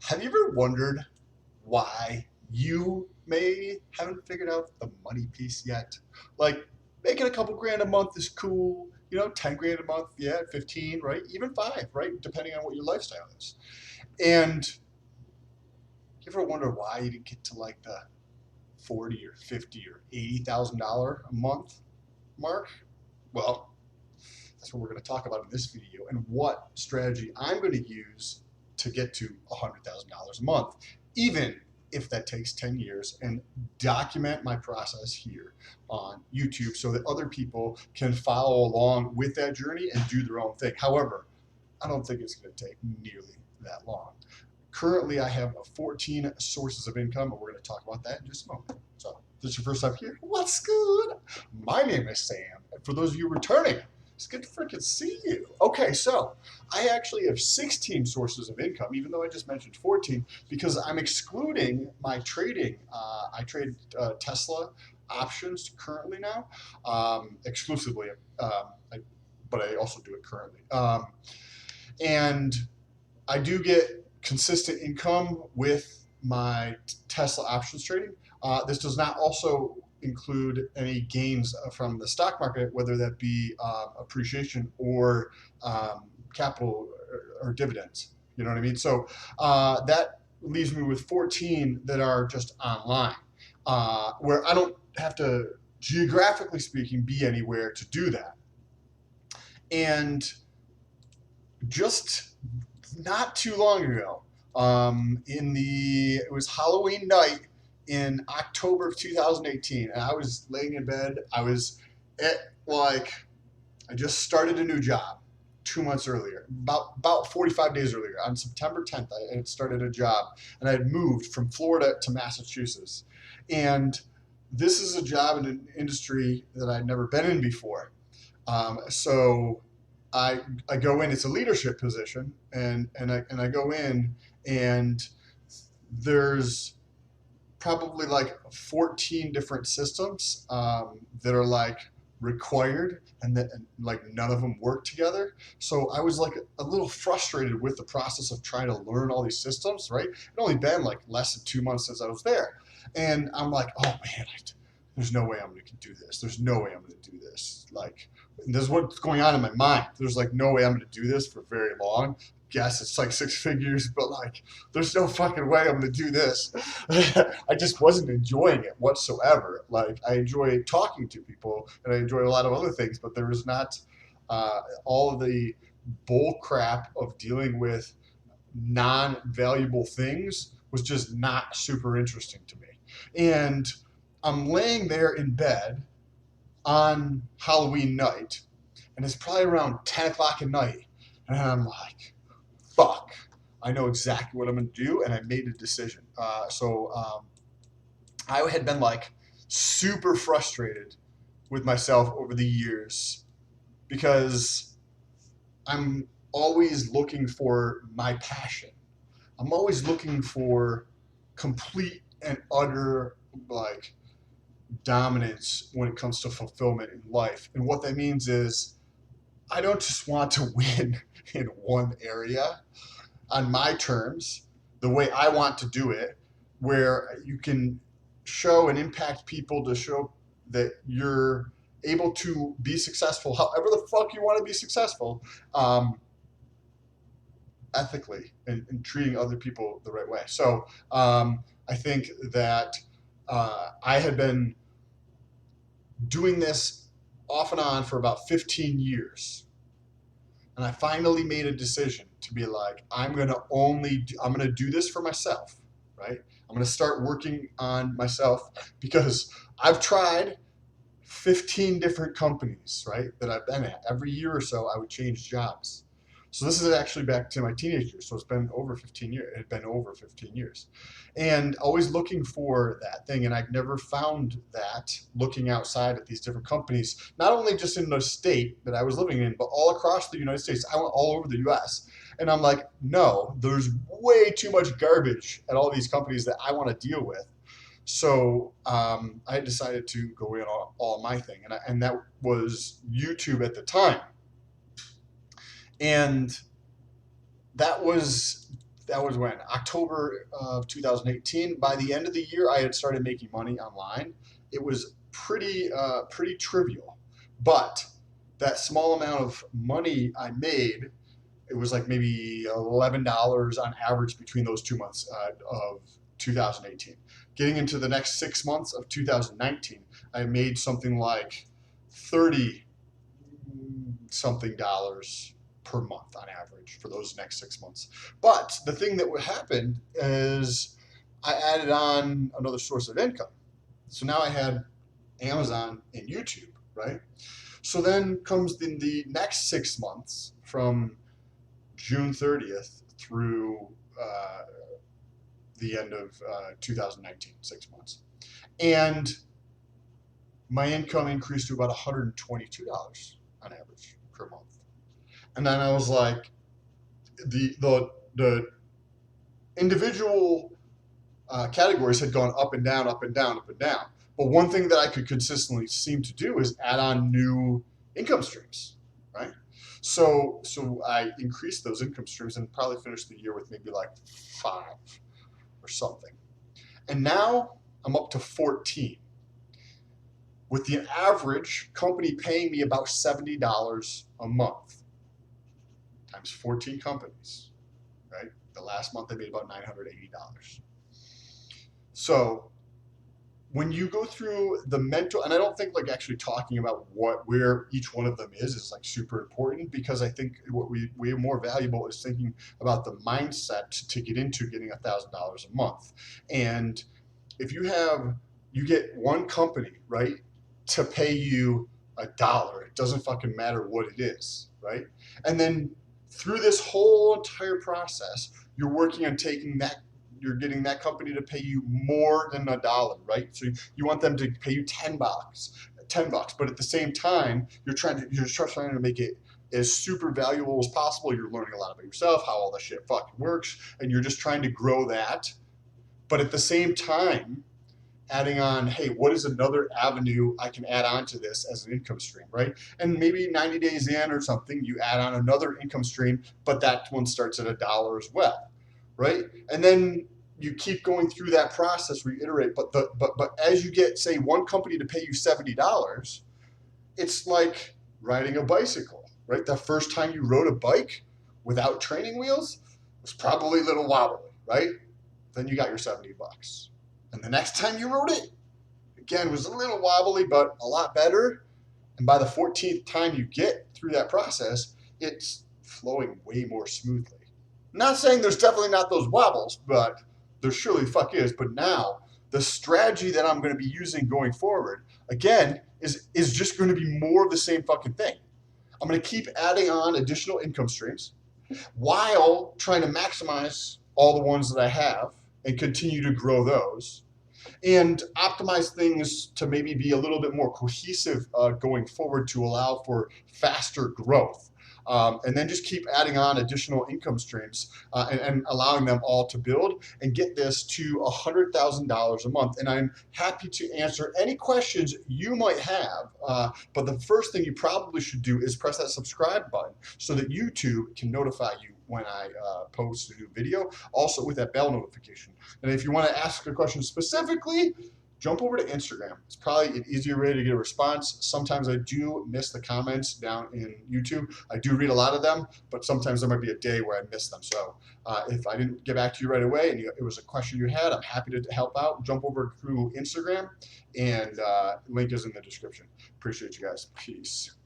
Have you ever wondered why you may haven't figured out the money piece yet? Like making a couple grand a month is cool, 10 grand a month, yeah, 15, right? Even five, right? Depending on what your lifestyle is. And you ever wonder why you didn't get to like the 40 or 50 or $80,000 a month mark? Well, that's what we're going to talk about in this video and what strategy I'm going to use to get to $100,000 a month, even if that takes 10 years, and document my process here on YouTube so that other people can follow along with that journey and do their own thing. However, I don't think it's going to take nearly that long. Currently, I have 14 sources of income, and we're going to talk about that in just a moment. So, if this is your first time here, what's good? My name is Sam, and for those of you returning, it's good to freaking see you. Okay, so I actually have 16 sources of income, even though I just mentioned 14, because I'm excluding my trading. I trade Tesla options currently now, exclusively, but I also do it currently. And I do get consistent income with my Tesla options trading. This does not also include any gains from the stock market, whether that be appreciation or capital or dividends. You know what I mean? So that leaves me with 14 that are just online, where I don't have to, geographically speaking, be anywhere to do that. And just not too long ago, it was Halloween night in October of 2018, and I was laying in bed. I was at I just started a new job 2 months earlier, about 45 days earlier, on September 10th. I had started a job, and I had moved from Florida to Massachusetts, and this is a job in an industry that I'd never been in before. So I go in. It's a leadership position, and I go in, and there's probably like 14 different systems that are like required, and that like none of them work together. So I was like a little frustrated with the process of trying to learn all these systems. Right? It only been like less than 2 months since I was there, and I'm like, oh man, there's no way I'm going to do this. There's no way I'm going to do this. Like, this is what's going on in my mind. There's like no way I'm going to do this for very long. Guess it's like six figures, but like, there's no fucking way I'm going to do this. I just wasn't enjoying it whatsoever. Like, I enjoy talking to people and I enjoy a lot of other things, but there was not all of the bull crap of dealing with non-valuable things was just not super interesting to me. And I'm laying there in bed on Halloween night, and it's probably around 10 o'clock at night, and I'm like, fuck, I know exactly what I'm going to do, and I made a decision. I had been like super frustrated with myself over the years because I'm always looking for my passion. I'm always looking for complete and utter like dominance when it comes to fulfillment in life. And what that means is I don't just want to win in one area on my terms, the way I want to do it, where you can show and impact people to show that you're able to be successful however the fuck you want to be successful, ethically, and treating other people the right way. So I think that I had been doing this off and on for about 15 years. And I finally made a decision to be like, I'm going to do this for myself, right? I'm going to start working on myself because I've tried 15 different companies, right, that I've been at. Every year or so, I would change jobs. So this is actually back to my teenage years. So it's been over 15 years. It had been over 15 years. And always looking for that thing. And I've never found that looking outside at these different companies, not only just in the state that I was living in, but all across the United States. I went all over the US. And I'm like, no, there's way too much garbage at all these companies that I want to deal with. So I decided to go in all my thing. And that was YouTube at the time. And that was that was when October of 2018. By the end of the year, I had started making money online. It was pretty trivial, but that small amount of money I made, it was like maybe $11 on average between those 2 months of 2018. Getting into the next 6 months of 2019, I made something like 30 something dollars per month on average for those next 6 months. But the thing that would happen is I added on another source of income. So now I had Amazon and YouTube, right? So then comes the next 6 months from June 30th through the end of 2019, 6 months. And my income increased to about $122 on average per month. And then I was like, the individual categories had gone up and down, up and down, up and down. But one thing that I could consistently seem to do is add on new income streams, right? So I increased those income streams and probably finished the year with maybe like 5 or something. And now I'm up to 14. With the average company paying me about $70 a month times 14 companies, right? The last month I made about $980. So when you go through the mental, and I don't think like actually talking about where each one of them is like super important, because I think what we are more valuable is thinking about the mindset to get into getting $1,000 a month. And if you get one company, right, to pay you $1, it doesn't fucking matter what it is, right? And then through this whole entire process, you're working on you're getting that company to pay you more than $1, right? So you want them to pay you $10, but at the same time, you're trying to make it as super valuable as possible. You're learning a lot about yourself, how all this shit fucking works, and you're just trying to grow that. But at the same time, adding on, hey, what is another avenue I can add on to this as an income stream, right? And maybe 90 days in or something, you add on another income stream, but that one starts at $1 as well, right? And then you keep going through that process, reiterate. But as you get, say, one company to pay you $70, it's like riding a bicycle, right? The first time you rode a bike without training wheels was probably a little wobbly, right? Then you got your $70. And the next time you rode it, again, was a little wobbly, but a lot better. And by the 14th time you get through that process, it's flowing way more smoothly. Not saying there's definitely not those wobbles, but there surely fuck is. But now, the strategy that I'm going to be using going forward, again, is just going to be more of the same fucking thing. I'm going to keep adding on additional income streams while trying to maximize all the ones that I have and continue to grow those, and optimize things to maybe be a little bit more cohesive going forward to allow for faster growth. And then just keep adding on additional income streams and allowing them all to build and get this to $100,000 a month. And I'm happy to answer any questions you might have. But the first thing you probably should do is press that subscribe button so that YouTube can notify you when I post a new video, also with that bell notification. And if you want to ask a question specifically, jump over to Instagram. It's probably an easier way to get a response. Sometimes I do miss the comments down in YouTube. I do read a lot of them, but sometimes there might be a day where I miss them. So if I didn't get back to you right away and it was a question you had, I'm happy to help out. Jump over through Instagram, and link is in the description. Appreciate you guys. Peace.